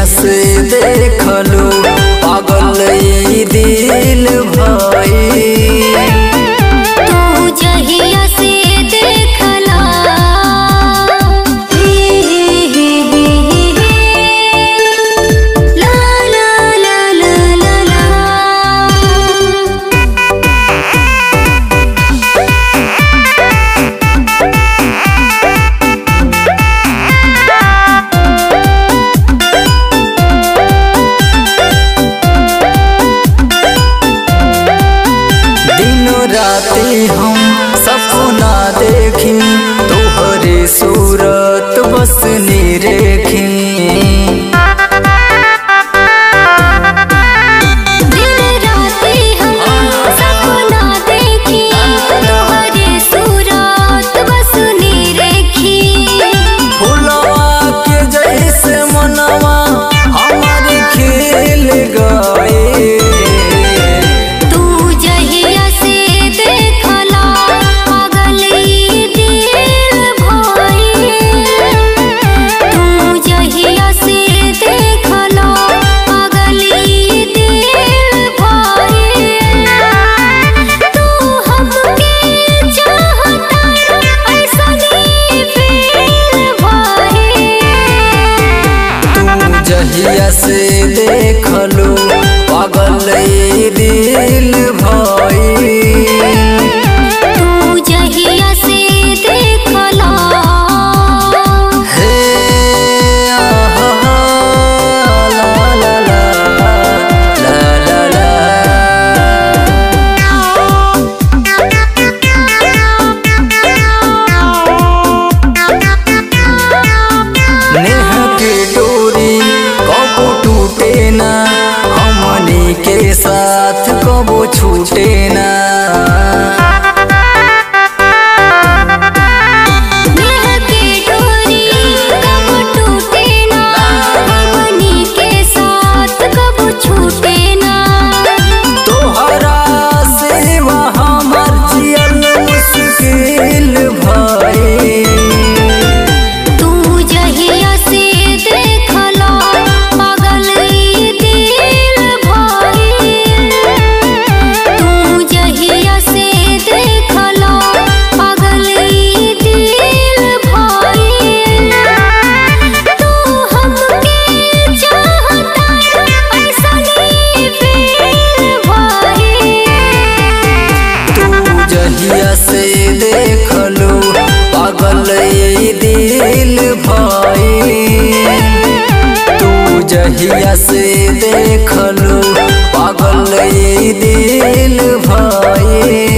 जहिया से देखलू पागल ई दिल भाई। राती हम सपना देखी तोहरे सूरत बस निरेखी। जहिया से देखलू पागल ई दिल भाई। तू जहिया से देखला हे आहा ला ला ला ला ला ला। नेह के डोरी कबो टूटे ना, हमनी के साथ कबो छूटे ना। नेह के डोरी कबो टूटे ना, हमनी के साथ कबो छूटे ना। तोहरा सेवा हमर जियल मुश्किल भाई। तू जहिया से देखला पागल ई दिल भाई। तू जहिया से देखला पागल ई दिल भाई। तू हमके चाहता ऐसनी फील भाई। तू जहिया से देखलू पागल ई दिल भाई। तू जहिया से देखलू पागल ई दिल भाई।